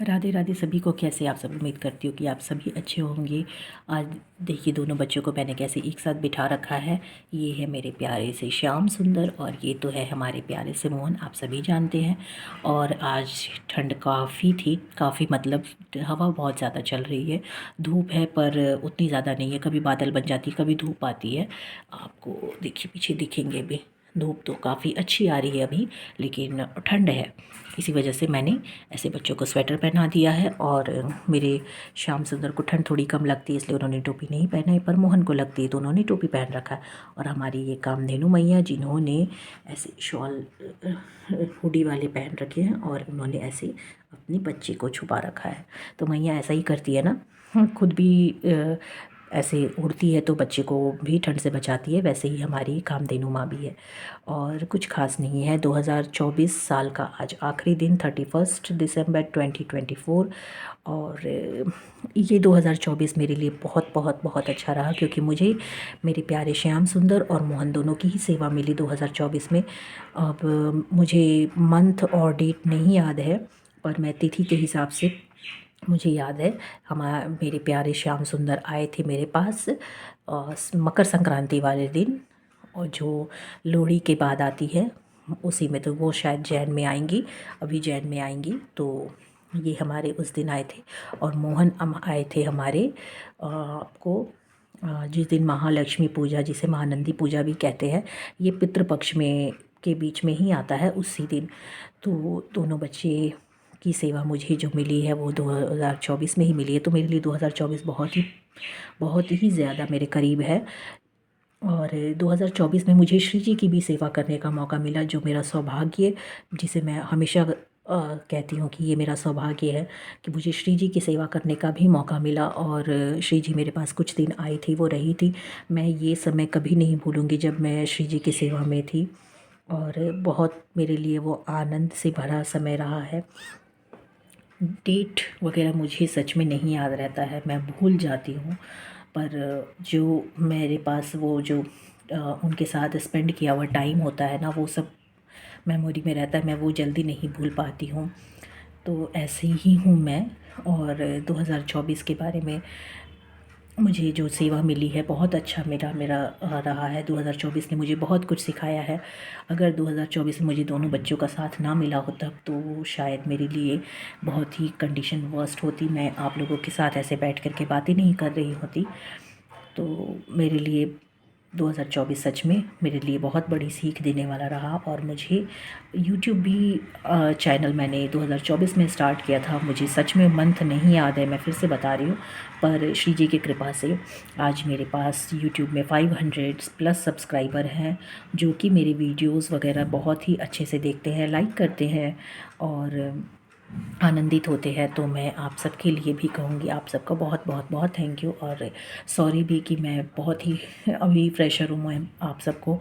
राधे राधे सभी को। कैसे आप सब? उम्मीद करती हूँ कि आप सभी अच्छे होंगे। आज देखिए दोनों बच्चों को मैंने कैसे एक साथ बिठा रखा है। ये है मेरे प्यारे से श्याम सुंदर और ये तो है हमारे प्यारे से मोहन, आप सभी जानते हैं। और आज ठंड काफ़ी थी, काफ़ी मतलब हवा बहुत ज़्यादा चल रही है। धूप है पर उतनी ज़्यादा नहीं है, कभी बादल बन जाती है, कभी धूप आती है। आपको देखिए पीछे दिखेंगे भी, धूप तो काफ़ी अच्छी आ रही है अभी, लेकिन ठंड है। इसी वजह से मैंने ऐसे बच्चों को स्वेटर पहना दिया है। और मेरे श्याम सुंदर को ठंड थोड़ी कम लगती है, इसलिए उन्होंने टोपी नहीं पहना है, पर मोहन को लगती है तो उन्होंने टोपी पहन रखा है। और हमारी ये कामधेनु मैया, जिन्होंने ऐसे शॉल हुडी वाले पहन रखे हैं और उन्होंने ऐसे अपनी बच्ची को छुपा रखा है। तो मैया ऐसा ही करती है ना, खुद भी ऐसे उड़ती है तो बच्चे को भी ठंड से बचाती है, वैसे ही हमारी कामधेनु माँ भी है। और कुछ खास नहीं है। 2024 साल का आज आखिरी दिन 31 दिसंबर 2024। और ये 2024 मेरे लिए बहुत बहुत बहुत अच्छा रहा, क्योंकि मुझे मेरे प्यारे श्याम सुंदर और मोहन दोनों की ही सेवा मिली 2024 में। अब मुझे मंथ और डेट नहीं याद है, पर मैं तिथि के हिसाब से मुझे याद है मेरे प्यारे श्याम सुंदर आए थे मेरे पास मकर संक्रांति वाले दिन। और जो लोहड़ी के बाद आती है उसी में, तो वो शायद जैन में आएंगी, अभी जैन में आएंगी। तो ये हमारे उस दिन आए थे। और मोहन आए थे हमारे आपको जिस दिन महालक्ष्मी पूजा, जिसे महानंदी पूजा भी कहते हैं, ये पितृपक्ष में के बीच में ही आता है उसी दिन। तो दोनों बच्चे की सेवा मुझे जो मिली है वो 2024 में ही मिली है, तो मेरे लिए 2024 बहुत ही ज़्यादा मेरे करीब है। और 2024 में मुझे श्री जी की भी सेवा करने का मौका मिला, जो मेरा सौभाग्य, जिसे मैं हमेशा कहती हूँ कि ये मेरा सौभाग्य है कि मुझे श्री जी की सेवा करने का भी मौका मिला। और श्री जी मेरे पास कुछ दिन आई थी, वो रही थी। मैं ये समय कभी नहीं भूलूँगी जब मैं श्री जी की सेवा में थी। और बहुत मेरे लिए वो आनंद से भरा समय रहा है। डेट वगैरह मुझे सच में नहीं याद रहता है, मैं भूल जाती हूँ। पर जो मेरे पास वो जो उनके साथ स्पेंड किया हुआ टाइम होता है ना, वो सब मेमोरी में रहता है, मैं वो जल्दी नहीं भूल पाती हूँ। तो ऐसे ही हूँ मैं। और 2024 के बारे में मुझे जो सेवा मिली है बहुत अच्छा मेरा मेरा रहा है। 2024 ने मुझे बहुत कुछ सिखाया है। अगर 2024 में मुझे दोनों बच्चों का साथ ना मिला होता तो शायद मेरे लिए बहुत ही कंडीशन वर्स्ट होती, मैं आप लोगों के साथ ऐसे बैठ कर के बातें नहीं कर रही होती। तो मेरे लिए 2024 सच में मेरे लिए बहुत बड़ी सीख देने वाला रहा। और मुझे यूट्यूब भी चैनल मैंने 2024 में स्टार्ट किया था, मुझे सच में मंथ नहीं याद है, मैं फिर से बता रही हूँ। पर श्री जी की कृपा से आज मेरे पास यूट्यूब में 500 प्लस सब्सक्राइबर हैं, जो कि मेरे वीडियोस वगैरह बहुत ही अच्छे से देखते हैं, लाइक करते हैं और आनंदित होते हैं। तो मैं आप सबके लिए भी कहूँगी, आप सबका बहुत बहुत बहुत थैंक यू। और सॉरी भी कि मैं बहुत ही अभी फ्रेशर हूँ, मैं आप सबको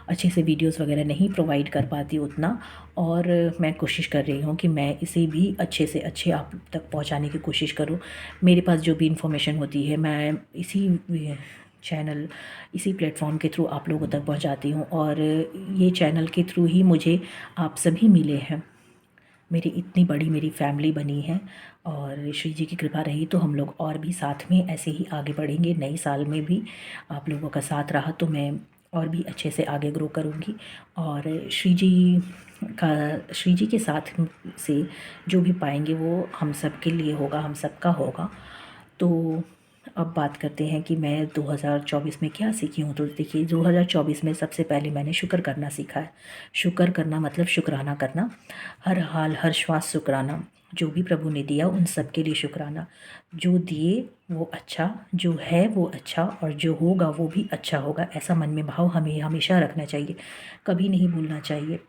अच्छे से वीडियोस वगैरह नहीं प्रोवाइड कर पाती उतना। और मैं कोशिश कर रही हूँ कि मैं इसे भी अच्छे से अच्छे आप तक पहुँचाने की कोशिश करूँ। मेरे पास जो भी इंफॉर्मेशन होती है मैं इसी चैनल, इसी प्लेटफॉर्म के थ्रू आप लोगों तक पहुंचाती हूं। और ये चैनल के थ्रू ही मुझे आप सभी मिले हैं, मेरी इतनी बड़ी मेरी फैमिली बनी है। और श्री जी की कृपा रही तो हम लोग और भी साथ में ऐसे ही आगे बढ़ेंगे। नए साल में भी आप लोगों का साथ रहा तो मैं और भी अच्छे से आगे ग्रो करूँगी। और श्री जी के साथ से जो भी पाएंगे वो हम सब के लिए होगा, हम सबका होगा। तो अब बात करते हैं कि मैं 2024 में क्या सीखी हूँ। तो देखिए 2024 में सबसे पहले मैंने शुक्र करना सीखा है। शुक्र करना मतलब शुक्राना करना, हर हाल हर श्वास शुक्राना। जो भी प्रभु ने दिया उन सब के लिए शुक्राना। जो दिए वो अच्छा, जो है वो अच्छा, और जो होगा वो भी अच्छा होगा, ऐसा मन में भाव हमें हमेशा रखना चाहिए, कभी नहीं भूलना चाहिए।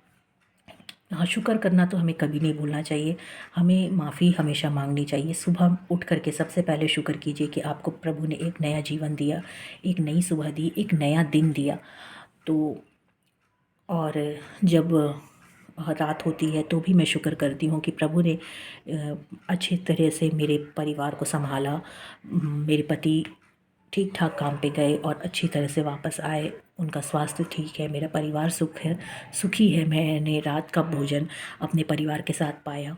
हाँ, शुक्र करना तो हमें कभी नहीं भूलना चाहिए, हमें माफ़ी हमेशा मांगनी चाहिए। सुबह उठ करके सबसे पहले शुक्र कीजिए कि आपको प्रभु ने एक नया जीवन दिया, एक नई सुबह दी, एक नया दिन दिया। तो और जब रात होती है तो भी मैं शुक्र करती हूँ कि प्रभु ने अच्छी तरह से मेरे परिवार को संभाला। मेरे पति ठीक ठाक काम पे गए और अच्छी तरह से वापस आए, उनका स्वास्थ्य ठीक है, मेरा परिवार सुखी है। मैंने रात का भोजन अपने परिवार के साथ पाया।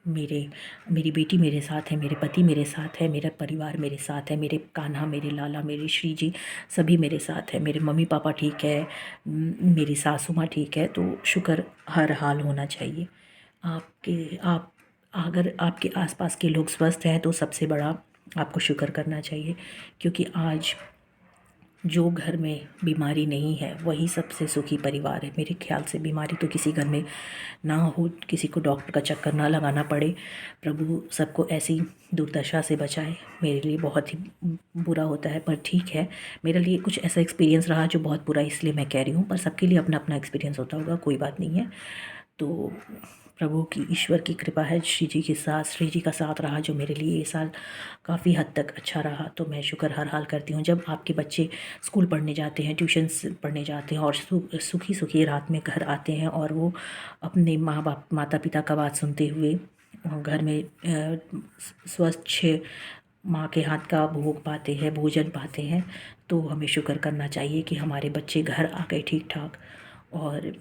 मेरे मेरी बेटी मेरे साथ है, मेरे पति मेरे साथ है, मेरा परिवार मेरे साथ है, मेरे कान्हा, मेरे लाला, मेरे श्री जी सभी मेरे साथ है, मेरे मम्मी पापा ठीक है, मेरी सासू माँ ठीक है। तो शुक्र हर हाल होना चाहिए। आप अगर आपके आसपास के लोग स्वस्थ हैं तो सबसे बड़ा आपको शुक्र करना चाहिए, क्योंकि आज जो घर में बीमारी नहीं है वही सबसे सुखी परिवार है। मेरे ख्याल से बीमारी तो किसी घर में ना हो, किसी को डॉक्टर का चक्कर ना लगाना पड़े। प्रभु सबको ऐसी दुर्दशा से बचाए। मेरे लिए बहुत ही बुरा होता है, पर ठीक है, मेरे लिए कुछ ऐसा एक्सपीरियंस रहा जो बहुत बुरा, इसलिए मैं कह रही हूँ। पर सबके लिए अपना अपना एक्सपीरियंस होता होगा, कोई बात नहीं है। तो प्रभु की, ईश्वर की कृपा है, श्री जी के साथ, श्री जी का साथ रहा, जो मेरे लिए ये साल काफ़ी हद तक अच्छा रहा। तो मैं शुक्र हर हाल करती हूँ। जब आपके बच्चे स्कूल पढ़ने जाते हैं, ट्यूशन्स पढ़ने जाते हैं और सुखी सुखी रात में घर आते हैं और वो अपने माँ बाप, माता पिता का बात सुनते हुए घर में स्वच्छ माँ के हाथ का भोग पाते हैं, भोजन पाते हैं, तो हमें शुक्र करना चाहिए कि हमारे बच्चे घर आ गए ठीक ठाक। और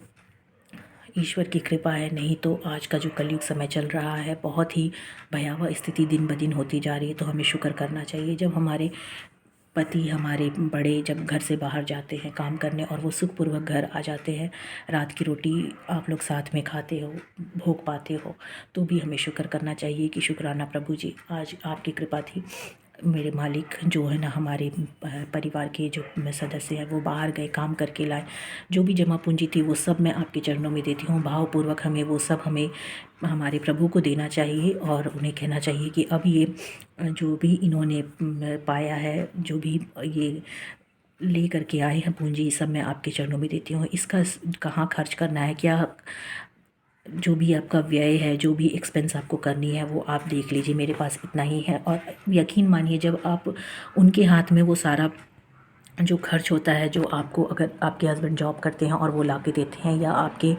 ईश्वर की कृपा है, नहीं तो आज का जो कलयुग समय चल रहा है, बहुत ही भयावह स्थिति दिन ब दिन होती जा रही है। तो हमें शुक्र करना चाहिए जब हमारे पति, हमारे बड़े जब घर से बाहर जाते हैं काम करने और वो सुखपूर्वक घर आ जाते हैं, रात की रोटी आप लोग साथ में खाते हो, भोग पाते हो, तो भी हमें शुक्र करना चाहिए कि शुक्राना प्रभु जी, आज आपकी कृपा थी। मेरे मालिक जो है ना, हमारे परिवार के जो सदस्य हैं वो बाहर गए, काम करके लाए, जो भी जमा पूंजी थी वो सब मैं आपके चरणों में देती हूँ। भावपूर्वक हमें वो सब हमें हमारे प्रभु को देना चाहिए और उन्हें कहना चाहिए कि अब ये जो भी इन्होंने पाया है, जो भी ये ले करके आए हैं पूंजी, सब मैं आपके चरणों में देती हूँ। इसका कहाँ खर्च करना है, क्या जो भी आपका व्यय है, जो भी एक्सपेंस आपको करनी है, वो आप देख लीजिए, मेरे पास इतना ही है। और यकीन मानिए, जब आप उनके हाथ में वो सारा जो खर्च होता है, जो आपको, अगर आपके हस्बैंड जॉब करते हैं और वो ला के देते हैं, या आपके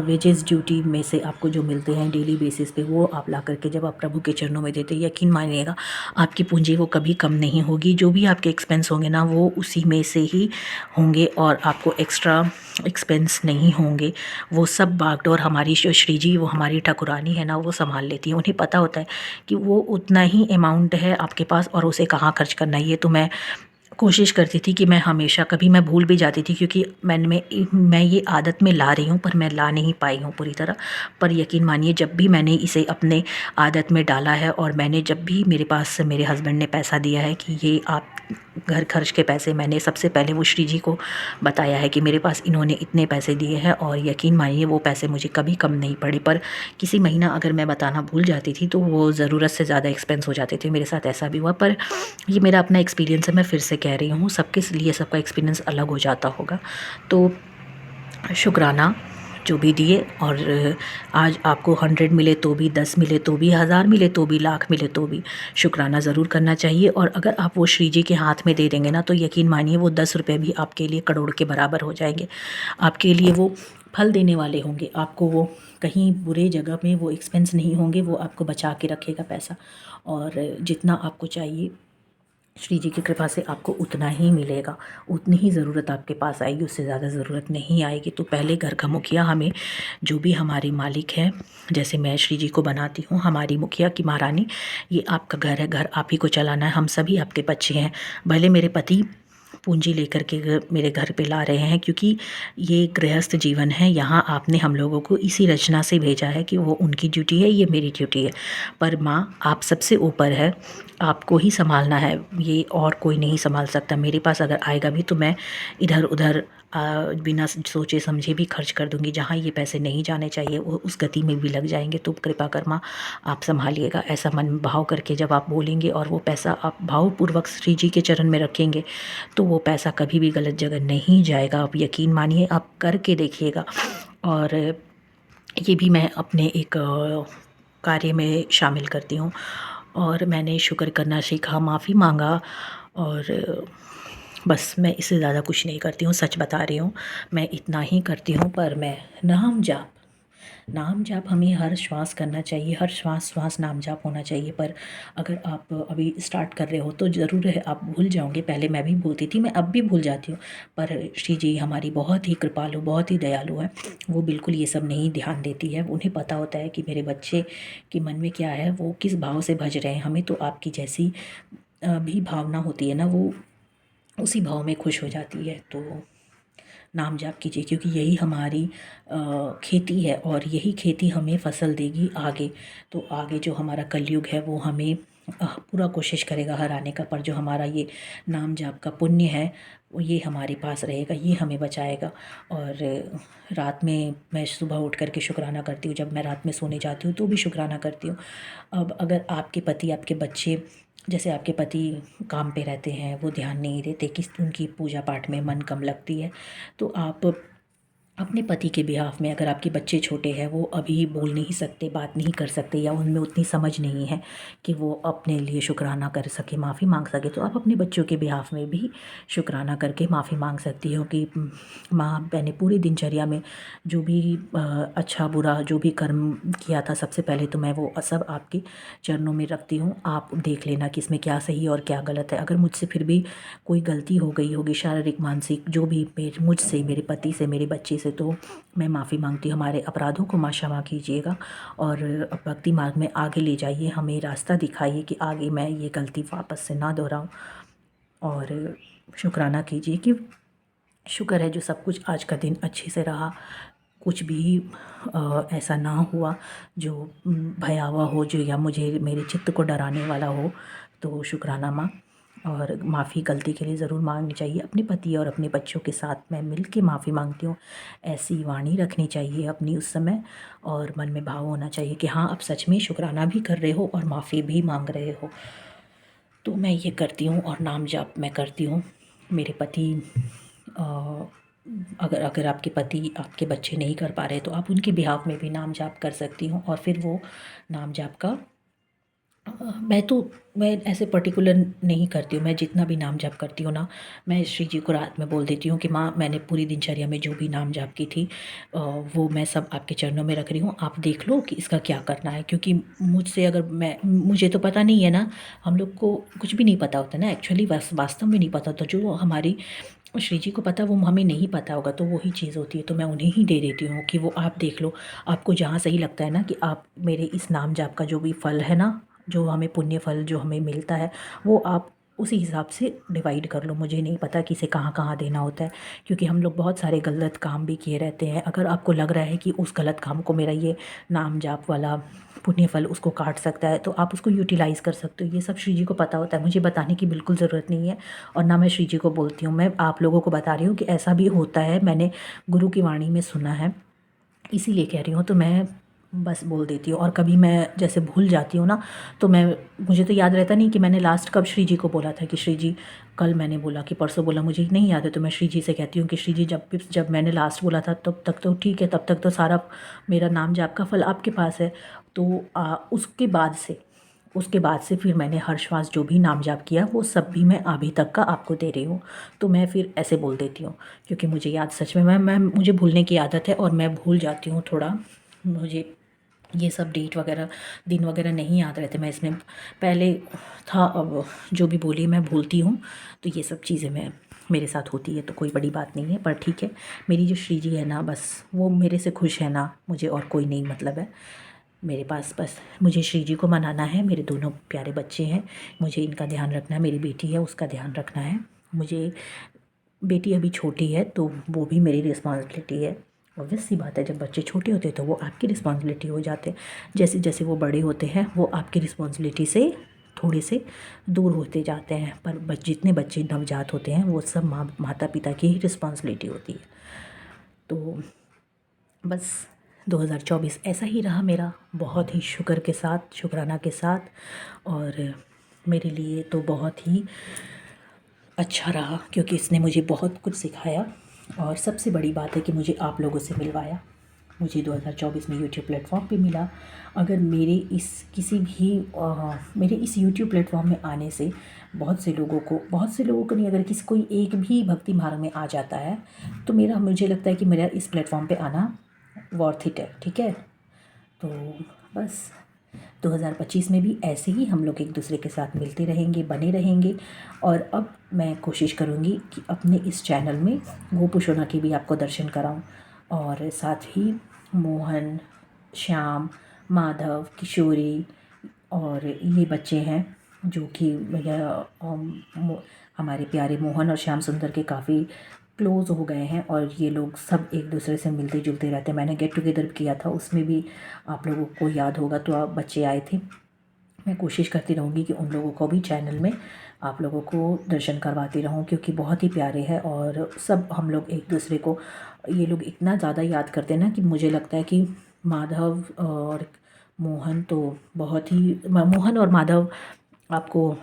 वेजेस ड्यूटी में से आपको जो मिलते हैं डेली बेसिस पे, वो आप ला करके जब आप प्रभु के चरणों में देते हैं, यकीन मानिएगा आपकी पूंजी वो कभी कम नहीं होगी। जो भी आपके एक्सपेंस होंगे ना, वो उसी में से ही होंगे और आपको एक्स्ट्रा एक्सपेंस नहीं होंगे। वो सब बागडोर हमारी जो श्री जी, वो हमारी ठाकुरानी है ना, वो संभाल लेती है। उन्हें पता होता है कि वो उतना ही अमाउंट है आपके पास और उसे कहाँ खर्च करना है। ये तो मैं कोशिश करती थी कि मैं हमेशा, कभी मैं भूल भी जाती थी, क्योंकि मैं ये आदत में ला रही हूँ, पर मैं ला नहीं पाई हूँ पूरी तरह। पर यकीन मानिए, जब भी मैंने इसे अपने आदत में डाला है और मैंने जब भी मेरे पास मेरे हस्बैंड ने पैसा दिया है कि ये आप घर खर्च के पैसे, मैंने सबसे पहले वो श्री जी को बताया है कि मेरे पास इन्होंने इतने पैसे दिए हैं, और यकीन मानिए वो पैसे मुझे कभी कम नहीं पड़े। पर किसी महीना अगर मैं बताना भूल जाती थी तो वो ज़रूरत से ज़्यादा एक्सपेंस हो जाते थे। मेरे साथ ऐसा भी हुआ, पर ये मेरा अपना एक्सपीरियंस है, मैं फिर से कह रही हूँ, सबके लिए सबका एक्सपीरियंस अलग हो जाता होगा। तो शुक्राना जो भी दिए, और आज आपको 100 मिले तो भी, 10 मिले तो भी, 1000 मिले तो भी, लाख मिले तो भी शुक्राना ज़रूर करना चाहिए। और अगर आप वो श्री जी के हाथ में दे देंगे ना, तो यकीन मानिए वो 10 रुपये भी आपके लिए करोड़ के बराबर हो जाएंगे। आपके लिए वो फल देने वाले होंगे। आपको वो कहीं बुरे जगह में वो एक्सपेंस नहीं होंगे, वो आपको बचा के रखेगा पैसा। और जितना आपको चाहिए, श्री जी की कृपा से आपको उतना ही मिलेगा, उतनी ही ज़रूरत आपके पास आएगी, उससे ज़्यादा ज़रूरत नहीं आएगी। तो पहले घर का मुखिया हमें, जो भी हमारे मालिक हैं, जैसे मैं श्री जी को बनाती हूँ हमारी मुखिया की महारानी, ये आपका घर है, घर आप ही को चलाना है, हम सभी आपके बच्चे हैं। भले मेरे पति पूंजी लेकर के मेरे घर पे ला रहे हैं, क्योंकि ये गृहस्थ जीवन है, यहाँ आपने हम लोगों को इसी रचना से भेजा है कि वो उनकी ड्यूटी है, ये मेरी ड्यूटी है। पर माँ, आप सबसे ऊपर है, आपको ही संभालना है, ये और कोई नहीं संभाल सकता। मेरे पास अगर आएगा भी तो मैं इधर उधर बिना सोचे समझे भी खर्च कर दूंगी। जहाँ ये पैसे नहीं जाने चाहिए वो उस गति में भी लग जाएंगे। तो कृपा कर माँ, आप संभालिएगा। ऐसा मन में भाव करके जब आप बोलेंगे और वो पैसा आप भावपूर्वक श्री जी के चरण में रखेंगे, तो वो पैसा कभी भी गलत जगह नहीं जाएगा। आप यकीन मानिए, आप करके देखिएगा। और ये भी मैं अपने एक कार्य में शामिल करती हूँ, और मैंने शुक्र करना सीखा, माफ़ी मांगा, और बस मैं इससे ज़्यादा कुछ नहीं करती हूँ। सच बता रही हूँ, मैं इतना ही करती हूँ। पर मैं नाम जाप नाम जाप हमें हर श्वास करना चाहिए, हर श्वास श्वास नाम जाप होना चाहिए। पर अगर आप अभी स्टार्ट कर रहे हो तो ज़रूर है आप भूल जाओगे। पहले मैं भी भूलती थी, मैं अब भी भूल जाती हूँ। पर श्री जी हमारी बहुत ही कृपालु, बहुत ही दयालु है। वो बिल्कुल ये सब नहीं ध्यान देती है। उन्हें पता होता है कि मेरे बच्चे के मन में क्या है, वो किस भाव से भज रहे हैं। हमें तो आपकी जैसी भी भावना होती है ना, वो उसी भाव में खुश हो जाती है। तो नाम जाप कीजिए, क्योंकि यही हमारी खेती है और यही खेती हमें फसल देगी आगे। तो आगे जो हमारा कलयुग है वो हमें पूरा कोशिश करेगा हराने का। पर जो हमारा ये नाम जाप का पुण्य है वो ये हमारे पास रहेगा, ये हमें बचाएगा। और रात में मैं सुबह उठ करके शुक्राना करती हूँ, जब मैं रात में सोने जाती हूँ तो भी शुक्राना करती हूँ। अब अगर आपके पति, आपके बच्चे, जैसे आपके पति काम पे रहते हैं, वो ध्यान नहीं देते कि उनकी पूजा पाठ में मन कम लगती है, तो आप अपने पति के बिहाफ में, अगर आपके बच्चे छोटे हैं, वो अभी बोल नहीं सकते, बात नहीं कर सकते, या उनमें उतनी समझ नहीं है कि वो अपने लिए शुक्राना कर सके, माफ़ी मांग सके, तो आप अपने बच्चों के बिहाफ में भी शुक्राना करके माफ़ी मांग सकती हो कि माँ, मैंने पूरी दिनचर्या में जो भी अच्छा बुरा जो भी कर्म किया था, सबसे पहले तो मैं वो सब आपके चरणों में रखती हूँ। आप देख लेना कि इसमें क्या सही और क्या गलत है। अगर मुझसे फिर भी कोई गलती हो गई होगी, शारीरिक मानसिक जो भी, मेरे मुझसे, मेरे पति से, मेरे बच्चे से, तो मैं माफ़ी मांगती हूँ। हमारे अपराधों को माँ क्षमा कीजिएगा और भक्ति मार्ग में आगे ले जाइए, हमें रास्ता दिखाइए कि आगे मैं ये गलती वापस से ना दोहराऊँ। और शुक्राना कीजिए कि शुक्र है जो सब कुछ आज का दिन अच्छे से रहा, कुछ भी ऐसा ना हुआ जो भयावह हो, जो या मुझे मेरे चित्त को डराने वाला हो। तो शुक्राना माँ। और माफ़ी गलती के लिए ज़रूर मांगनी चाहिए। अपने पति और अपने बच्चों के साथ मैं मिल के माफ़ी मांगती हूँ। ऐसी वाणी रखनी चाहिए अपनी उस समय, और मन में भाव होना चाहिए कि हाँ, आप सच में शुक्राना भी कर रहे हो और माफ़ी भी मांग रहे हो। तो मैं ये करती हूँ और नाम जाप मैं करती हूँ। मेरे पति अ, अगर अगर आपके पति, आपके बच्चे नहीं कर पा रहे तो आप उनके बिहाफ में भी नाम जाप कर सकती हूँ। और फिर वो नाम जाप का मैं ऐसे पर्टिकुलर नहीं करती हूँ। मैं जितना भी नाम जाप करती हूँ ना, मैं श्री जी को रात में बोल देती हूँ कि माँ, मैंने पूरी दिनचर्या में जो भी नाम जाप की थी वो मैं सब आपके चरणों में रख रही हूँ, आप देख लो कि इसका क्या करना है। क्योंकि मुझसे, अगर मुझे तो पता नहीं है ना, हम लोग को कुछ भी नहीं पता होता ना, एक्चुअली वास्तव में नहीं पता होता। जो हमारी श्री जी को पता, वो हमें नहीं पता होगा, तो वही चीज़ होती है। तो मैं उन्हें ही दे देती हूँ कि वो आप देख लो, आपको जहाँ सही लगता है ना, कि आप मेरे इस नाम जाप का जो भी फल है ना, जो हमें पुण्य फल जो हमें मिलता है, वो आप उसी हिसाब से डिवाइड कर लो। मुझे नहीं पता कि इसे कहाँ कहाँ देना होता है, क्योंकि हम लोग बहुत सारे गलत काम भी किए रहते हैं। अगर आपको लग रहा है कि उस गलत काम को मेरा ये नाम जाप वाला पुण्य फल उसको काट सकता है, तो आप उसको यूटिलाइज़ कर सकते हो। ये सब श्री जी को पता होता है, मुझे बताने की बिल्कुल ज़रूरत नहीं है। और ना मैं श्री जी को बोलती हूँ, मैं आप लोगों को बता रही हूँ कि ऐसा भी होता है, मैंने गुरु की वाणी में सुना है, इसीलिए कह रही हूँ। तो मैं बस बोल देती हूँ। और कभी मैं जैसे भूल जाती हूँ ना, तो मुझे तो याद रहता नहीं कि मैंने लास्ट कब श्री जी को बोला था, कि श्री जी कल मैंने बोला कि परसों बोला, मुझे नहीं याद है। तो मैं श्री जी से कहती हूँ कि श्री जी, जब मैंने लास्ट बोला था तब तक तो ठीक है, तब तक तो सारा मेरा नाम जाप का फल आपके पास है। तो उसके बाद से फिर मैंने हर श्वास जो भी नाम जाप किया, वो सब भी मैं अभी तक का आपको दे रही हूँ। तो मैं फिर ऐसे बोल देती हूँ, क्योंकि मुझे याद, सच में मुझे भूलने की आदत है और मैं भूल जाती हूँ थोड़ा। मुझे ये सब डेट वगैरह, दिन वगैरह नहीं याद रहते। मैं इसमें पहले था, अब जो भी बोली मैं भूलती हूँ। तो ये सब चीज़ें मेरे साथ होती है, तो कोई बड़ी बात नहीं है। पर ठीक है, मेरी जो श्री जी है ना, बस वो मेरे से खुश है ना, मुझे और कोई नहीं मतलब है मेरे पास। बस मुझे श्री जी को मनाना है, मेरे दोनों प्यारे बच्चे हैं, मुझे इनका ध्यान रखना है, मेरी बेटी है उसका ध्यान रखना है मुझे। बेटी अभी छोटी है तो वो भी मेरी रिस्पॉन्सिबिलिटी है। ऑब्वियस सी बात है, जब बच्चे छोटे होते हैं तो वो आपकी रिस्पॉन्सिबिलिटी हो जाते हैं। जैसे जैसे वो बड़े होते हैं, वो आपकी रिस्पॉन्सिबिलिटी से थोड़े से दूर होते जाते हैं। पर जितने बच्चे नवजात होते हैं, वो सब माता पिता की ही रिस्पॉन्सिबिलिटी होती है। तो बस 2024 ऐसा ही रहा मेरा, बहुत ही शुक्र के साथ, शुक्राना के साथ। और मेरे लिए तो बहुत ही अच्छा रहा, क्योंकि इसने मुझे बहुत कुछ सिखाया। और सबसे बड़ी बात है कि मुझे आप लोगों से मिलवाया। मुझे 2024 में यूट्यूब प्लेटफॉर्म पे मिला। अगर मेरे इस यूट्यूब प्लेटफॉर्म में आने से बहुत से लोगों को नहीं, अगर किसी कोई एक भी भक्ति मार्ग में आ जाता है, तो मुझे लगता है कि मेरा इस प्लेटफॉर्म पे आना वर्थ इट है, ठीक है। तो बस 2025 में भी ऐसे ही हम लोग एक दूसरे के साथ मिलते रहेंगे, बने रहेंगे। और अब मैं कोशिश करूँगी कि अपने इस चैनल में गोपू सोना के भी आपको दर्शन कराऊँ, और साथ ही मोहन, श्याम, माधव, किशोरी और ये बच्चे हैं जो कि हमारे प्यारे मोहन और श्याम सुंदर के काफ़ी क्लोज़ हो गए हैं, और ये लोग सब एक दूसरे से मिलते जुलते रहते हैं। मैंने गेट टुगेदर किया था, उसमें भी आप लोगों को याद होगा तो आप बच्चे आए थे। मैं कोशिश करती रहूँगी कि उन लोगों को भी चैनल में आप लोगों को दर्शन करवाती रहूँ, क्योंकि बहुत ही प्यारे हैं और सब हम लोग एक दूसरे को, ये लोग इतना ज़्यादा याद करते हैं ना कि मुझे लगता है कि माधव और मोहन तो बहुत ही, मोहन और माधव आपको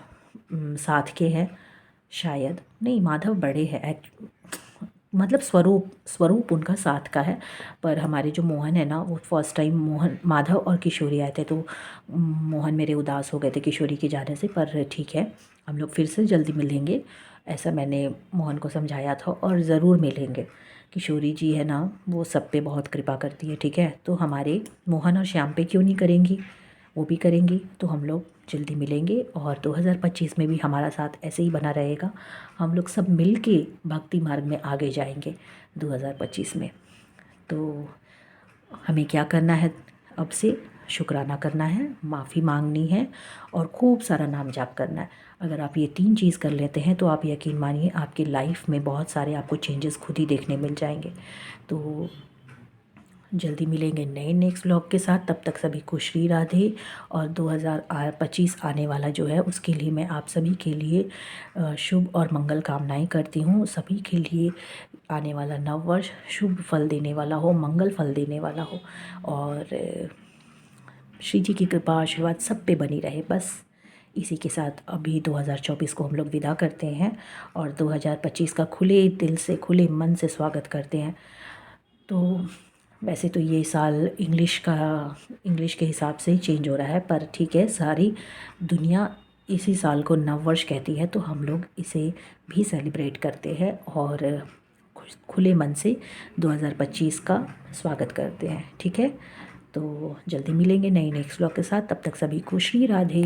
साथ के हैं शायद, नहीं माधव बड़े हैं, मतलब स्वरूप स्वरूप उनका साथ का है। पर हमारे जो मोहन है ना, वो फर्स्ट टाइम मोहन, माधव और किशोरी आए थे, तो मोहन मेरे उदास हो गए थे किशोरी के जाने से। पर ठीक है, हम लोग फिर से जल्दी मिलेंगे, ऐसा मैंने मोहन को समझाया था, और ज़रूर मिलेंगे। किशोरी जी है ना, वो सब पे बहुत कृपा करती है, ठीक है। तो हमारे मोहन और श्याम पे क्यों नहीं करेंगी, वो भी करेंगी। तो हम लोग जल्दी मिलेंगे, और 2025 में भी हमारा साथ ऐसे ही बना रहेगा। हम लोग सब मिल के भक्ति मार्ग में आगे जाएंगे 2025 में। तो हमें क्या करना है, अब से शुक्राना करना है, माफ़ी मांगनी है, और खूब सारा नाम जाप करना है। अगर आप ये 3 चीज़ कर लेते हैं तो आप यकीन मानिए आपकी लाइफ में बहुत सारे आपको चेंजेस खुद ही देखने मिल जाएंगे। तो जल्दी मिलेंगे नए नेक्स्ट व्लॉग के साथ, तब तक सभी को श्री राधे। और 2025 आने वाला जो है उसके लिए मैं आप सभी के लिए शुभ और मंगल कामनाएं करती हूँ। सभी के लिए आने वाला नव वर्ष शुभ फल देने वाला हो, मंगल फल देने वाला हो, और श्री जी की कृपा आशीर्वाद सब पे बनी रहे। बस इसी के साथ अभी 2024 को हम लोग विदा करते हैं, और 2025 का खुले दिल से खुले मन से स्वागत करते हैं। तो वैसे तो ये साल इंग्लिश के हिसाब से ही चेंज हो रहा है, पर ठीक है, सारी दुनिया इसी साल को नववर्ष कहती है, तो हम लोग इसे भी सेलिब्रेट करते हैं, और खुले मन से 2025 का स्वागत करते हैं, ठीक है। तो जल्दी मिलेंगे नई नेक्स्ट व्लॉग के साथ, तब तक सभी को श्री राधे।